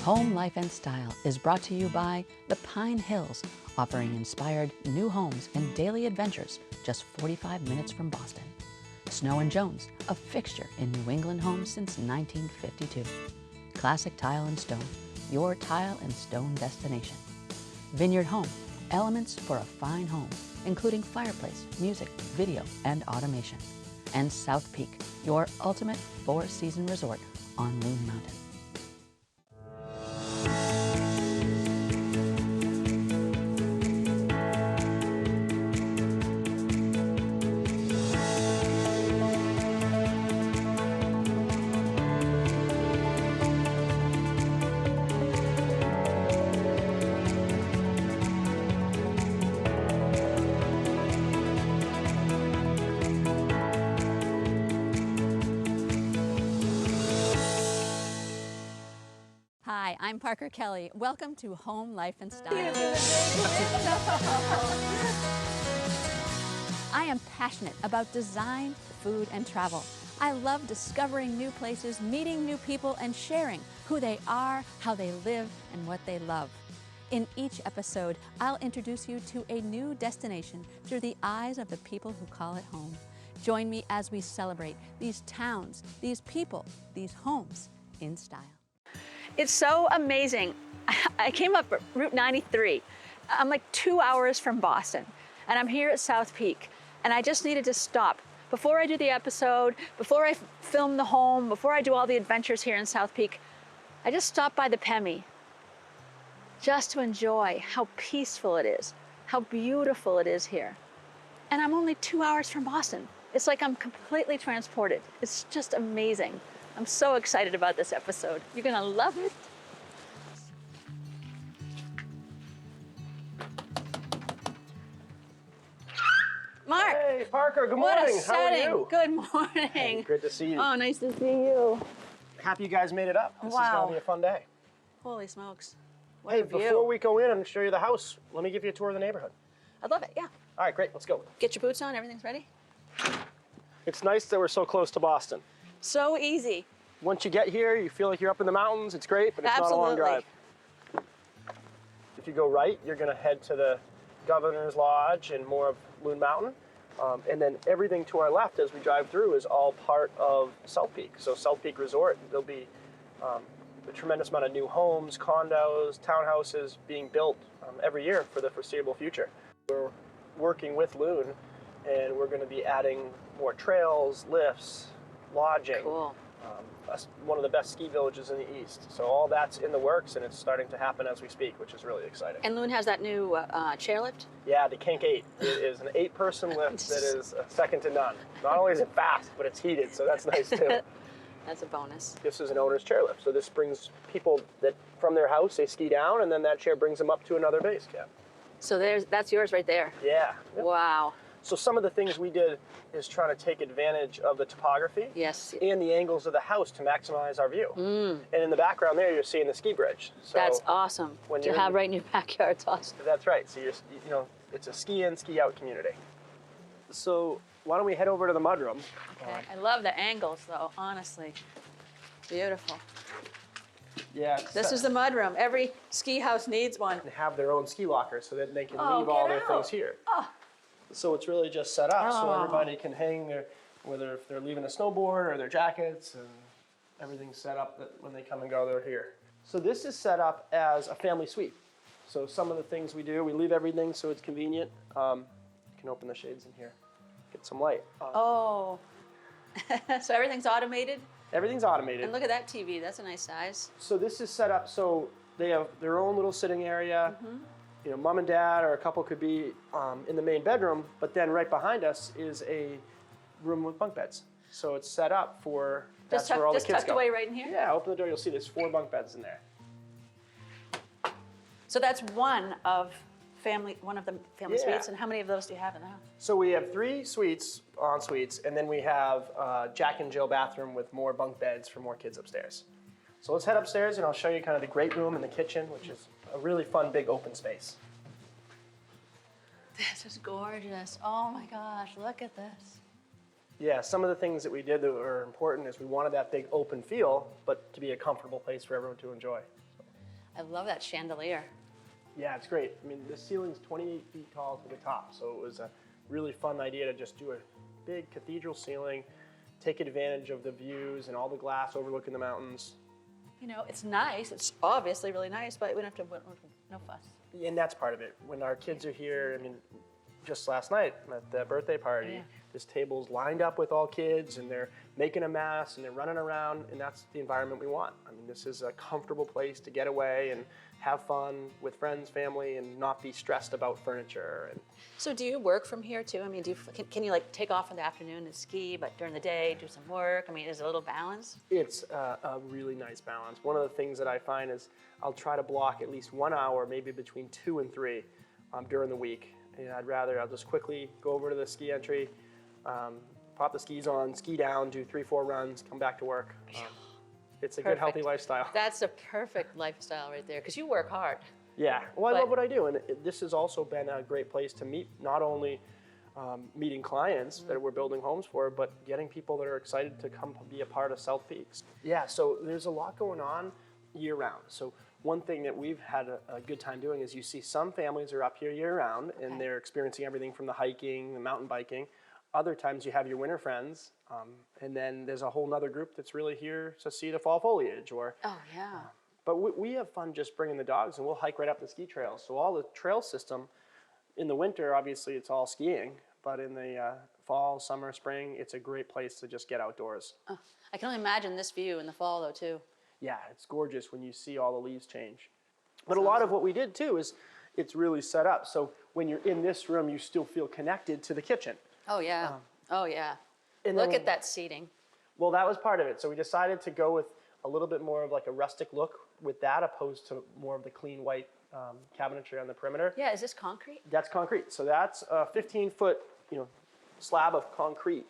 Home Life and Style is brought to you by the Pine Hills, offering inspired new homes and daily adventures just 45 minutes from Boston. Snow & Jones, a fixture in New England homes since 1952. Classic Tile and Stone, your tile and stone destination. Vineyard Home, elements for a fine home, including fireplace, music, video, and automation. And South Peak, your ultimate four-season resort on Loon Mountain. Hi, I'm Parker Kelly. Welcome to Home Life and Style. I am passionate about design, food, and travel. I love discovering new places, meeting new people, and sharing who they are, how they live, and what they love. In each episode, I'll introduce you to a new destination through the eyes of the people who call it home. Join me as we celebrate these towns, these people, these homes in style. It's so amazing. I came up Route 93. I'm like 2 hours from Boston, and I'm here at South Peak, and I just needed to stop. Before I do the episode, before I film the home, before I do all the adventures here in South Peak, I just stopped by the Pemmy just to enjoy how peaceful it is, how beautiful it is here. And I'm only 2 hours from Boston. It's like I'm completely transported. It's just amazing. I'm so excited about this episode. You're gonna love it. Mark. Hey, Parker, good What morning. a setting. How are you? Good morning. Hey, good to see you. Oh, nice to see you. Happy you guys made it up. This is Wow. going to be a fun day. Holy smokes. What Hey, a view. before we go in and show you the house, let me give you a tour of the neighborhood. I'd love it, yeah. All right, great, let's go. Get your boots on, everything's ready? It's nice that we're so close to Boston. So easy. Once you get here, you feel like you're up in the mountains. It's great, but it's not a long drive. If you go right, you're going to head to the Governor's Lodge and more of Loon Mountain. And then everything to our left as we drive through is all part of South Peak. So South Peak Resort, there'll be a tremendous amount of new homes, condos, townhouses being built every year for the foreseeable future. We're working with Loon, and we're going to be adding more trails, lifts, lodging. Cool. One of the best ski villages in the East. So all that's in the works, and it's starting to happen as we speak, which is really exciting. And Loon has that new chairlift? Yeah, the Kink 8. It is an 8-person lift that is second to none. Not only is it fast, but it's heated, so that's nice too. That's a bonus. This is an owner's chairlift, so this brings people that from their house, they ski down, and then that chair brings them up to another base camp. So that's yours right there. Yeah. Yep. Wow. So some of the things we did is trying to take advantage of the topography Yes. and the angles of the house to maximize our view. And in the background there, you're seeing the ski bridge. So That's awesome when to you're have right in your backyard. It's awesome. That's right. So it's a ski in, ski out community. So why don't we head over to the mudroom? Okay. I love the angles, though, honestly. Beautiful. Yeah. This is the mudroom. Every ski house needs one. And have their own ski locker so that they can Oh, leave all get their out. things here. Oh. So it's really just set up so Oh. everybody can hang their, whether if they're leaving a snowboard or their jackets, and everything's set up that when they come and go, they're here. So this is set up as a family suite. So some of the things we do, we leave everything so it's convenient. You can open the shades in here, get some light. Oh. So everything's automated? Everything's automated. And look at that TV. That's a nice size. So this is set up so they have their own little sitting area. You know, mom and dad or a couple could be in the main bedroom, but then right behind us is a room with bunk beds. So it's set up for, that's where all the kids tucked go. away right in here? Yeah, open the door, you'll see there's 4 bunk beds in there. So that's one of the family Yeah. suites. And how many of those do you have in the house? So we have 3 suites, en suites, and then we have Jack and Jill bathroom with more bunk beds for more kids upstairs. So let's head upstairs and I'll show you kind of the great room and the kitchen, which is a really fun big open space. This is gorgeous. Oh my gosh, look at this. Yeah, some of the things that we did that were important is we wanted that big open feel, but to be a comfortable place for everyone to enjoy. I love that chandelier. Yeah, it's great. I mean, the ceiling's 28 feet tall to the top, so it was a really fun idea to just do a big cathedral ceiling, take advantage of the views and all the glass overlooking the mountains. You know, it's nice. It's obviously really nice, but we don't have to, no fuss. And that's part of it. When our kids are here, I mean, just last night at the birthday party, this table's lined up with all kids and they're making a mess and they're running around, and that's the environment we want. I mean, this is a comfortable place to get away and have fun with friends, family, and not be stressed about furniture. And So do you work from here too? I mean, can you like take off in the afternoon and ski, but during the day do some work? I mean, is it a little balance? it's a really nice balance. One of the things that I find is I'll try to block at least 1 hour, maybe between 2 and 3 during the week. And I'll just quickly go over to the ski entry, pop the skis on, ski down, do 3-4 runs, come back to work. It's a good, healthy lifestyle. That's a perfect lifestyle right there, because you work hard. Yeah, well, I love what I do, and this has also been a great place to meet, not only meeting clients that we're building homes for, but getting people that are excited to come be a part of South Peaks. Yeah, so there's a lot going on year round. So one thing that we've had a good time doing is you see some families are up here year round, and they're experiencing everything from the hiking, the mountain biking. Other times you have your winter friends, and then there's a whole nother group that's really here to see the fall foliage. But we have fun just bringing the dogs, and we'll hike right up the ski trails. So all the trail system, in the winter, obviously it's all skiing, but in the fall, summer, spring, it's a great place to just get outdoors. I can only imagine this view in the fall though too. Yeah, it's gorgeous when you see all the leaves change. But a lot of what we did too is it's really set up. So when you're in this room, you still feel connected to the kitchen. Oh yeah, oh yeah. And Look then- at that seating. Well, that was part of it. So we decided to go with a little bit more of like a rustic look with that, opposed to more of the clean white cabinetry on the perimeter. Yeah, is this concrete? That's concrete. So that's a 15-foot, slab of concrete.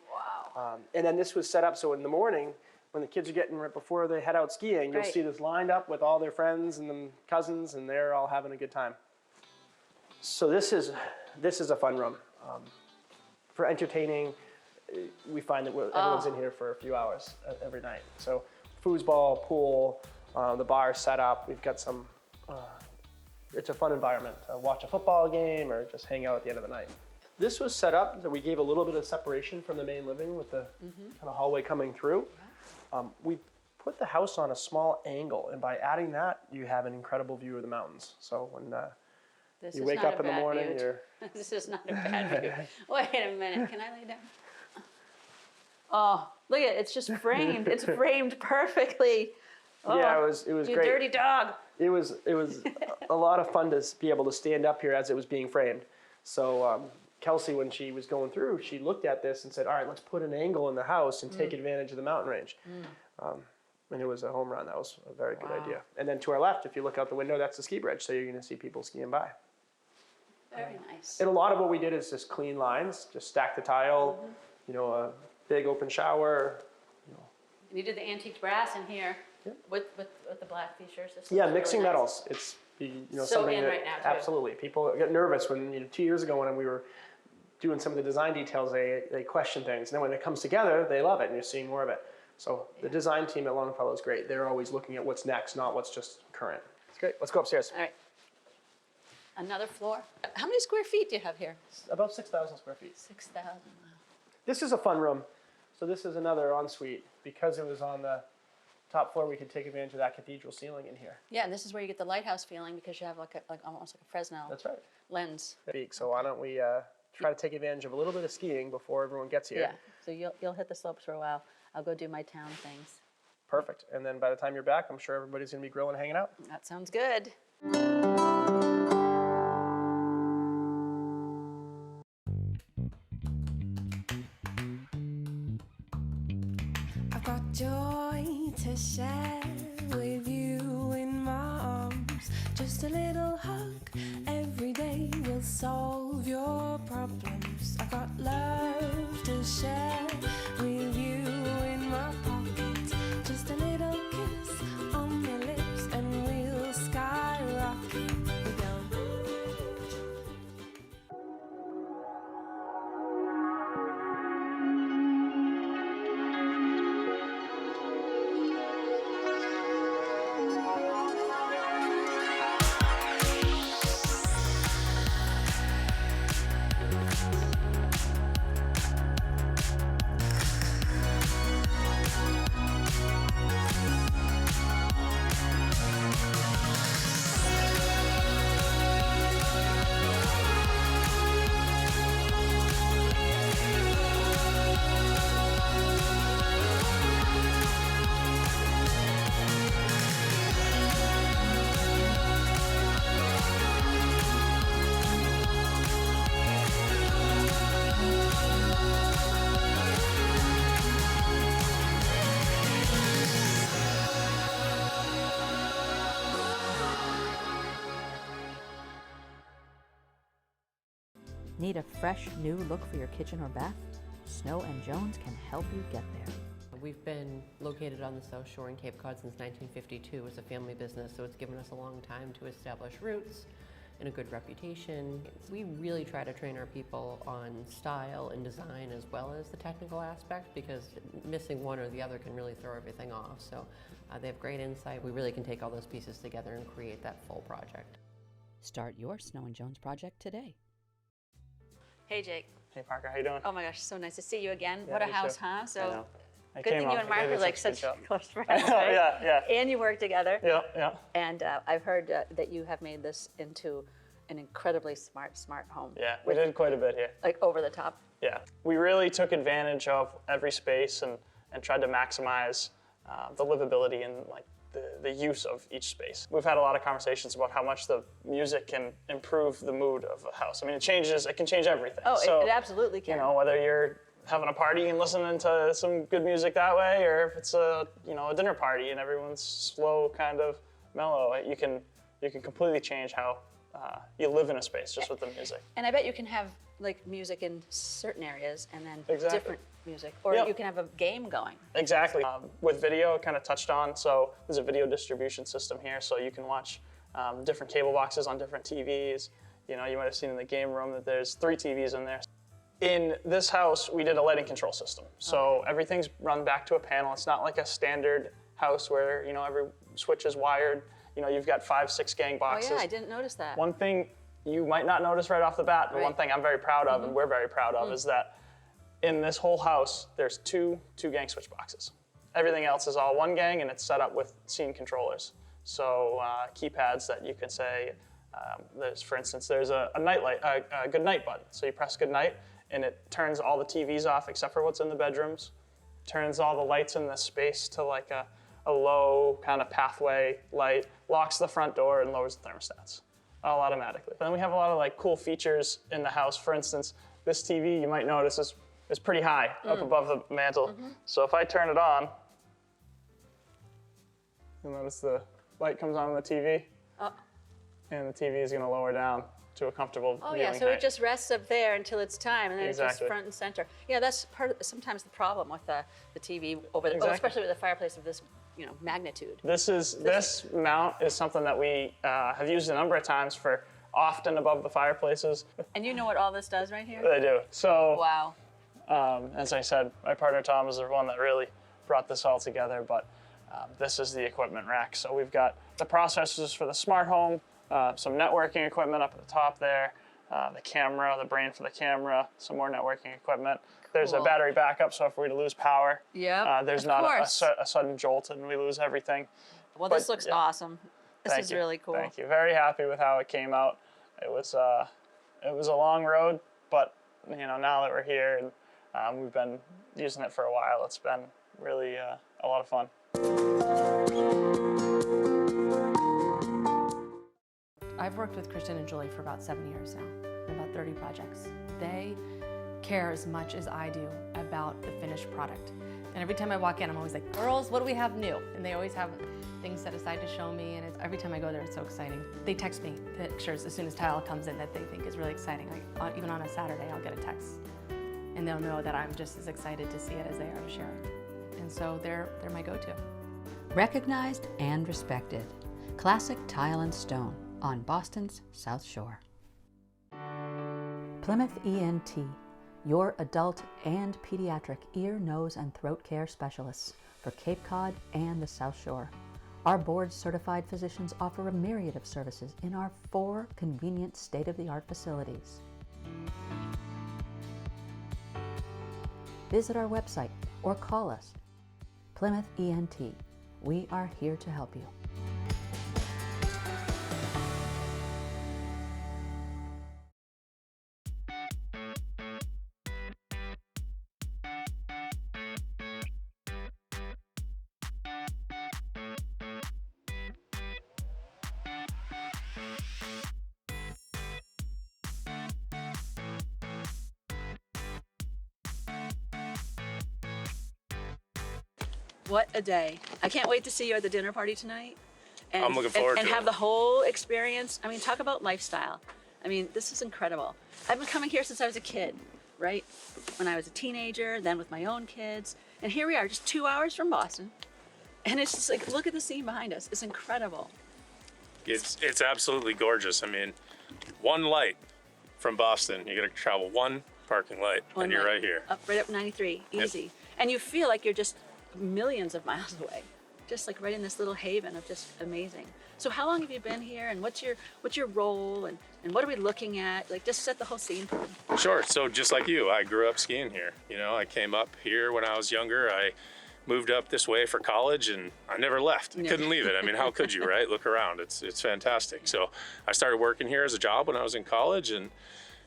Wow. And then this was set up so in the morning, when the kids are getting right before they head out skiing, you'll see this lined up with all their friends and the cousins, and they're all having a good time. So this is a fun room for entertaining. We find that everyone's in here for a few hours every night. So foosball, pool, the bar's set up. We've got some. It's a fun environment to watch a football game or just hang out at the end of the night. This was set up that we gave a little bit of separation from the main living with the kind of hallway coming through. We put the house on a small angle, and by adding that, you have an incredible view of the mountains. So when you wake up in the morning, This is not a bad view. Wait a minute, can I lay down? Oh, look at it, it's just framed. It's framed perfectly. Oh, yeah, it was you great. dirty dog. It was a lot of fun to be able to stand up here as it was being framed. So Kelsey, when she was going through, she looked at this and said, all right, let's put an angle in the house and take advantage of the mountain range. And it was a home run. That was a very good idea. And then to our left, if you look out the window, that's the ski bridge. So you're going to see people skiing by. Very nice. And a lot of what we did is just clean lines, just stack the tile, a big open shower. And you did the antique brass in here with the black features. This Yeah, looks mixing really nice. metals. It's So something in that right now, too. absolutely people get nervous when 2 years ago when we were doing some of the design details, they question things. And then when it comes together, they love it, and you're seeing more of it. So the design team at Longfellow is great. They're always looking at what's next, not what's just current. It's great. Let's go upstairs. All right. Another floor. How many square feet do you have here? About 6,000 square feet. 6,000. This is a fun room. So this is another ensuite. Because it was on the top floor, we could take advantage of that cathedral ceiling in here. Yeah, and this is where you get the lighthouse feeling because you have like almost like a Fresno That's right. lens. So why don't we try to take advantage of a little bit of skiing before everyone gets here. Yeah. So you'll hit the slopes for a while. I'll go do my town things. Perfect. And then by the time you're back, I'm sure everybody's going to be grilling and hanging out. That sounds good. I've got joy to share with you in my arms. Just a little hug every day will solve your problems. I've got love to share with you in my pocket. Just a little kiss on your lips and we'll skyrocket. We go. Need a fresh, new look for your kitchen or bath? Snow and Jones can help you get there. We've been located on the South Shore in Cape Cod since 1952. It's a family business, so it's given us a long time to establish roots and a good reputation. We really try to train our people on style and design as well as the technical aspect, because missing one or the other can really throw everything off. So they have great insight. We really can take all those pieces together and create that full project. Start your Snow and Jones project today. Hey, Jake. Hey Parker, how you doing? Oh my gosh, so nice to see you again. Yeah, what a you house, too. huh? I So know. I good came thing you up, and Mark they are did like such a such good close friends, job. right? Yeah. And you work together. Yeah. And I've heard that you have made this into an incredibly smart home. Yeah, we did quite a bit here. Like over the top. Yeah, we really took advantage of every space and tried to maximize the livability and like the use of each space. We've had a lot of conversations about how much the music can improve the mood of a house. I mean, it can change everything. Oh, so, it absolutely can. You know, whether you're having a party and listening to some good music that way, or if it's a dinner party and everyone's slow, kind of mellow, you can completely change how you live in a space just with the music. And I bet you can have like music in certain areas and then Exactly. different music, or Yep. you can have a game going. Exactly. With video, kind of touched on, so there's a video distribution system here, so you can watch different cable boxes on different TVs. You know, you might have seen in the game room that there's 3 TVs in there. In this house, we did a lighting control system. So everything's run back to a panel. It's not like a standard house where, every switch is wired. You've got 5, 6 gang boxes. Oh yeah, I didn't notice that. One thing you might not notice right off the bat, but Right. one thing I'm very proud of and we're very proud of is that in this whole house, there's two gang switch boxes. Everything else is all 1 gang and it's set up with scene controllers. So keypads that you can say, for instance, there's a nightlight, a good night button. So you press good night and it turns all the TVs off except for what's in the bedrooms, turns all the lights in this space to like a low kind of pathway light, locks the front door and lowers the thermostats all automatically. And then we have a lot of like cool features in the house. For instance, this TV you might notice is pretty high up above the mantle. So if I turn it on, you'll notice the light comes on the TV and the TV is gonna lower down to a comfortable Oh viewing yeah, so height. it just rests up there until it's time, and then it's Exactly. just front and center. Yeah, that's sometimes the problem with the TV over the, Exactly. especially with a fireplace of this magnitude. This mount is something that we have used a number of times for often above the fireplaces. And you know what all this does right here? They do. So Wow. as I said, my partner Tom is the one that really brought this all together, but this is the equipment rack. So we've got the processors for the smart home, some networking equipment up at the top there, the camera, the brain for the camera, some more networking equipment. There's a Cool. battery backup, so if we were to lose power, Yep, there's of not course. a sudden jolt and we lose everything. Well, But, this looks yeah. awesome. This Thank is you. really cool. Thank you. Very happy with how it came out. It was a long road, but now that we're here and we've been using it for a while, it's been really a lot of fun. I've worked with Kristen and Julie for about 7 years now, and about 30 projects. They care as much as I do about the finished product. And every time I walk in, I'm always like, girls, what do we have new? And they always have things set aside to show me, and every time I go there, it's so exciting. They text me pictures as soon as tile comes in that they think is really exciting. Like, even on a Saturday, I'll get a text, and they'll know that I'm just as excited to see it as they are to share it. And so they're my go-to. Recognized and respected. Classic Tile and Stone on Boston's South Shore. Plymouth ENT, your adult and pediatric ear, nose, and throat care specialists for Cape Cod and the South Shore. Our board-certified physicians offer a myriad of services in our 4 convenient state-of-the-art facilities. Visit our website or call us. Plymouth ENT. We are here to help you. What a day. I can't wait to see you at the dinner party tonight. And, I'm looking forward and to have it. the whole experience. I mean, talk about lifestyle. I mean, this is incredible. I've been coming here since I was a kid, right? When I was a teenager, then with my own kids. And here we are, just 2 hours from Boston. And it's just like, look at the scene behind us. It's incredible. It's absolutely gorgeous. I mean, one light from Boston, you got to travel one parking light, and you're right here. Right up 93, easy. Yep. And you feel like you're just millions of miles away, just like right in this little haven of just amazing. So how long have you been here, and what's your role, and what are we looking at? Like, just set the whole scene for me. Sure. So just like you, I grew up skiing here. You know, I came up here when I was younger. I moved up this way for college, and I never left. I couldn't leave it. I mean, how could you, right? Look around. It's fantastic. So I started working here as a job when I was in college, and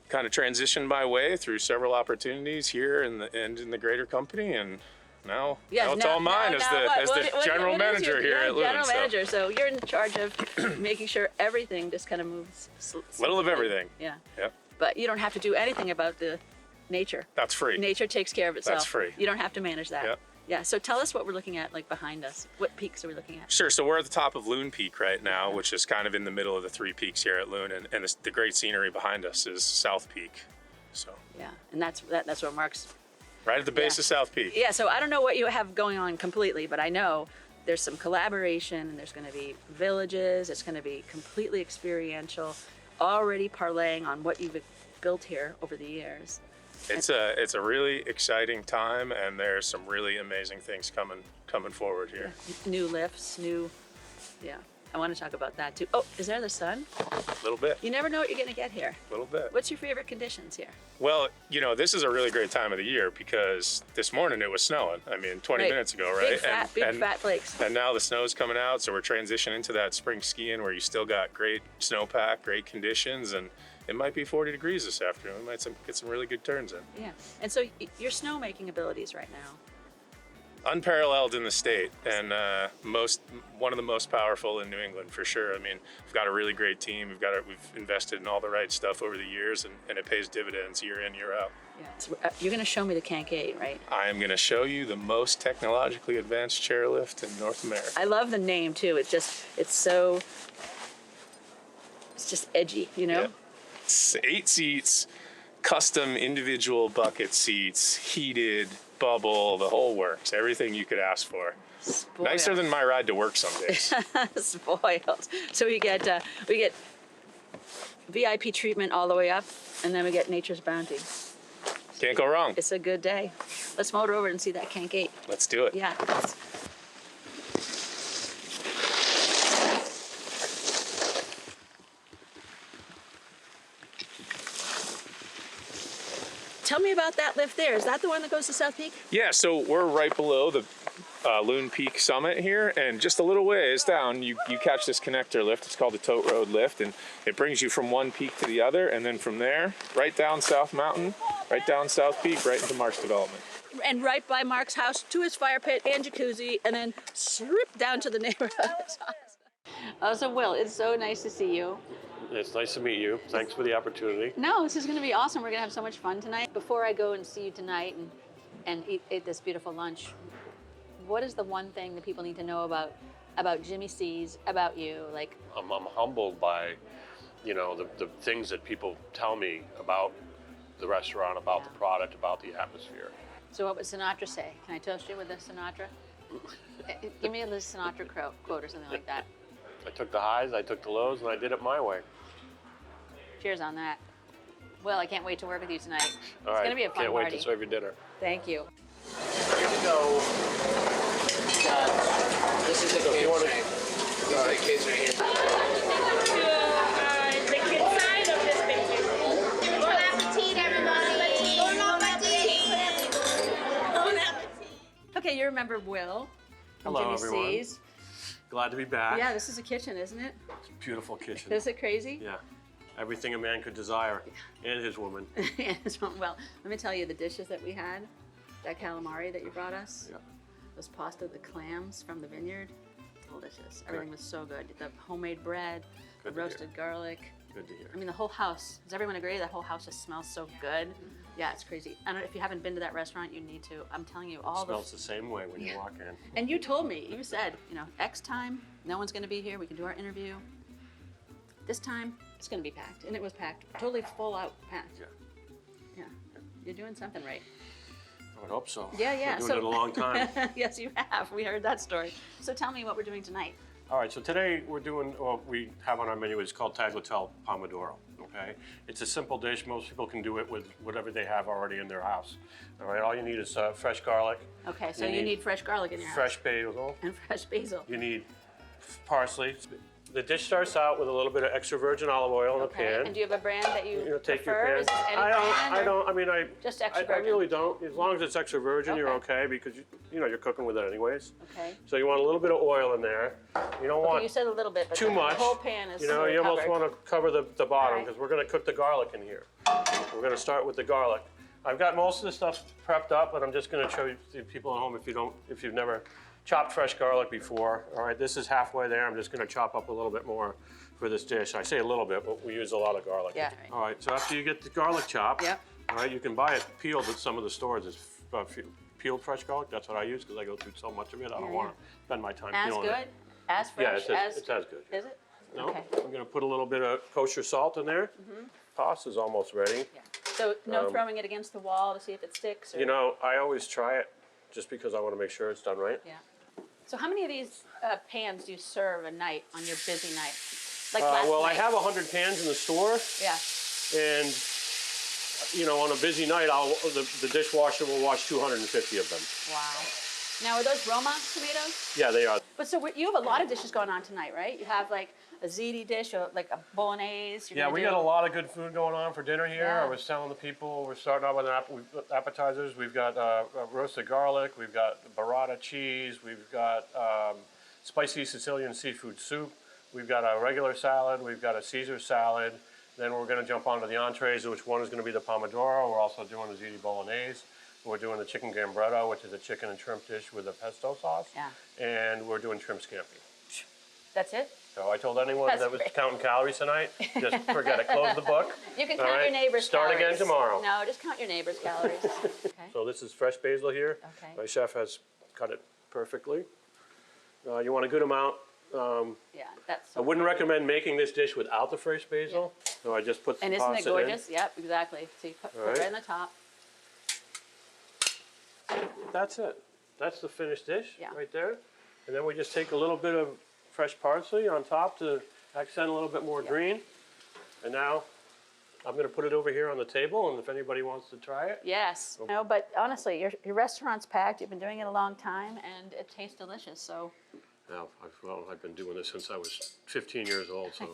kind of transitioned my way through several opportunities here and in the greater company, and now it's all mine as the general manager here at Loon. General manager, so you're in charge of making sure everything just kind of moves. Little of everything. Yeah. Yep. But you don't have to do anything about the nature. That's free. Nature takes care of itself. That's free. You don't have to manage that. Yep. Yeah, so tell us what we're looking at, like behind us. What peaks are we looking at? Sure, so we're at the top of Loon Peak right now, which is kind of in the middle of the three peaks here at Loon, and the great scenery behind us is South Peak. So Yeah, and that's what Mark's. right at the base of South Peak. Yeah, so I don't know what you have going on completely, but I know there's some collaboration, and there's going to be villages. It's going to be completely experiential, already parlaying on what you've built here over the years. It's a really exciting time, and there's some really amazing things coming forward here. New lifts, yeah. I want to talk about that too. Oh, is there the sun? A little bit. You never know what you're going to get here. A little bit. What's your favorite conditions here? Well, you know, this is a really great time of the year because this morning it was snowing. I mean, 20 minutes ago, right? Big fat flakes. And now the snow's coming out, so we're transitioning to that spring skiing where you still got great snowpack, great conditions, and it might be 40 degrees this afternoon. We might get some really good turns in. Yeah, and so your snowmaking abilities right now? Unparalleled in the state, and one of the most powerful in New England for sure. I mean, we've got a really great team. We've invested in all the right stuff over the years, and it pays dividends year in, year out. Yeah, so, you're going to show me the Kankade, right? I am going to show you the most technologically advanced chairlift in North America. I love the name too. It's just edgy, you know? Yeah. It's 8 seats, custom individual bucket seats, heated, bubble, the whole works. Everything you could ask for. Spoiled. Nicer than my ride to work some days. Spoiled. So we get VIP treatment all the way up, and then we get Nature's Bounty. Can't go wrong. It's a good day. Let's motor over and see that Kankade. Let's do it. Yeah. Tell me about that lift there. Is that the one that goes to South Peak? Yeah, so we're right below the Loon Peak summit here, and just a little ways down, you catch this connector lift. It's called the Tote Road lift, and it brings you from one peak to the other, and then from there, right down South Mountain, right down South Peak, right into Mark's development. And right by Mark's house to his fire pit and jacuzzi, and then strip down to the neighborhood. Oh, so Will, it's so nice to see you. It's nice to meet you. Thanks for the opportunity. No, this is going to be awesome. We're going to have so much fun tonight. Before I go and see you tonight and eat this beautiful lunch, what is the one thing that people need to know about Jimmy C's, about you? Like, I'm humbled by, you know, the things that people tell me about the restaurant, about the product, about the atmosphere. So what would Sinatra say? Can I toast you with a Sinatra? Give me a Sinatra quote or something like that. I took the highs, I took the lows, and I did it my way. Cheers on that. Well, I can't wait to work with you tonight. All right. It's going to be a fun Can't party. wait to serve you dinner. Thank you. Here we go. This is the case right here. The kids right here. The kid side of this picture. Bon appetit, everybody. Bon appetit. Bon appetit. Okay, you remember Will from Hello, Jimmy everyone. C's. Glad to be back. Yeah, this is a kitchen, isn't it? Beautiful kitchen. Is it crazy? Yeah. Everything a man could desire, and his woman. Yes, well, let me tell you the dishes that we had. That calamari that you brought us. Yeah. Those pasta, the clams from the vineyard. Delicious. Everything was so good. The homemade bread, Good the to roasted garlic. Good to hear. I mean, the whole house. Does everyone agree? The whole house just smells so good. Yeah, it's crazy. I don't know if you haven't been to that restaurant, you need to. I'm telling you, all Smells the same way when you walk in. And you told me, you said, you know, X time, no one's going to be here. We can do our interview. This time, It's gonna be packed, and it was packed, totally full out packed. Yeah. Yeah, you're doing something right. I would hope so. Yeah. Been doing it a long time. Yes, you have. We heard that story. So tell me what we're doing tonight. All right, so today we're doing what we have on our menu. It's called tagliatelle pomodoro, okay? It's a simple dish. Most people can do it with whatever they have already in their house. All right, all you need is fresh garlic. Okay, so you need fresh garlic in your house. Fresh basil. And fresh basil. You need parsley. The dish starts out with a little bit of extra virgin olive oil in a pan. And do you have a brand that you, Take prefer? your pan. Is this any I brand, or don't. I mean, just extra I virgin? really don't. As long as it's extra virgin, you're Okay. okay because you're cooking with it anyways. Okay. So you want a little bit of oil in there. You don't want You said a little bit, but too much. the whole pan is You almost covered. want to cover the bottom right. because we're going to cook the garlic in here. We're going to start with the garlic. I've got most of the stuff prepped up, but I'm just going to show you the people at home if you've never chopped fresh garlic before. All right, this is halfway there. I'm just going to chop up a little bit more for this dish. I say a little bit, but we use a lot of garlic. Yeah. All right, so after you get the garlic chopped, Yep. all right, you can buy it peeled at some of the stores. It's peeled fresh garlic. That's what I use because I go through so much of it. I don't want to spend my time As peeling good? it. As fresh? Yeah, it's as good. Is it? No, Okay. I'm going to put a little bit of kosher salt in there. Pasta's almost ready. Yeah. So no throwing it against the wall to see if it sticks? Or... You know, I always try it just because I want to make sure it's done right. Yeah. So how many of these pans do you serve a night on your busy night? Like last Well, night? I have 100 pans in the store, Yeah. and on a busy night, the dishwasher will wash 250 of them. Wow. Now, are those Roma tomatoes? Yeah, they are. But so you have a lot of dishes going on tonight, right? You have like a ziti dish, or like a bolognese. Yeah, we got a lot of good food going on for dinner here. Yeah. I was telling the people, we're starting out with appetizers. We've got roasted garlic, we've got burrata cheese, we've got spicy Sicilian seafood soup, we've got a regular salad, we've got a Caesar salad. Then we're going to jump onto the entrees, which one is going to be the pomodoro. We're also doing the ziti bolognese. We're doing the chicken gambretto, which is a chicken and shrimp dish with a pesto sauce. Yeah. And we're doing shrimp scampi. That's it? So I told anyone That's that was great. counting calories tonight, just forget it. Close the book. You can All count right? your neighbor's Start calories. again tomorrow. No, just count your neighbor's calories. Okay. So this is fresh basil here. Okay. My chef has cut it perfectly. You want a good amount. Yeah, that's so I wouldn't recommend making this dish without the fresh basil. So I just put some And isn't it pasta gorgeous? Yep, exactly. So you put All right right. on the top. in. That's it. That's the finished dish Yeah. right there. And then we just take a little bit of fresh parsley on top to accent a little bit more green. And now I'm going to put it over here on the table, and if anybody wants to try it. Yes. No, but honestly, your restaurant's packed. You've been doing it a long time, and it tastes delicious. So. Now, I've been doing this since I was 15 years old, so.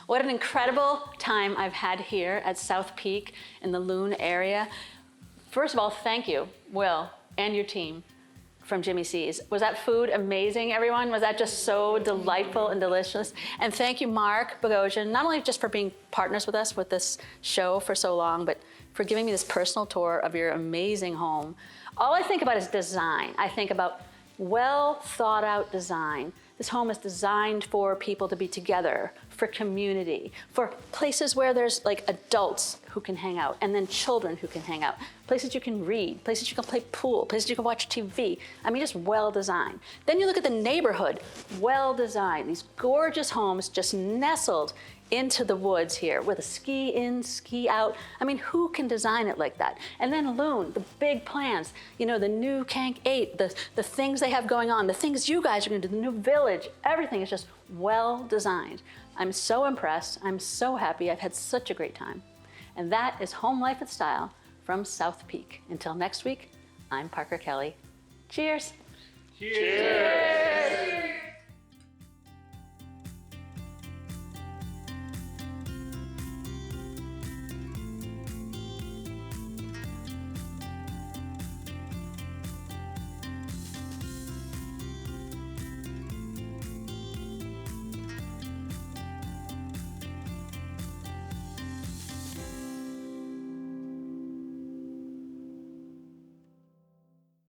What an incredible time I've had here at South Peak in the Loon area. First of all, thank you, Will, and your team from Jimmy C's. Was that food amazing, everyone? Was that just so delightful and delicious? And thank you, Mark Bogosian, not only just for being partners with us with this show for so long, but for giving me this personal tour of your amazing home. All I think about is design. I think about well thought out design. This home is designed for people to be together, for community, for places where there's like adults who can hang out and then children who can hang out, places you can read, places you can play pool, places you can watch TV. I mean, just well designed. Then you look at the neighborhood, well designed. These gorgeous homes just nestled into the woods here with a ski in, ski out. I mean, who can design it like that? And then Loon, the big plans, the new Kank 8, the things they have going on, the things you guys are gonna do, the new village, everything is just well designed. I'm so impressed, I'm so happy, I've had such a great time. And that is Home Life with Style from South Peak. Until next week, I'm Parker Kelly. Cheers. Cheers.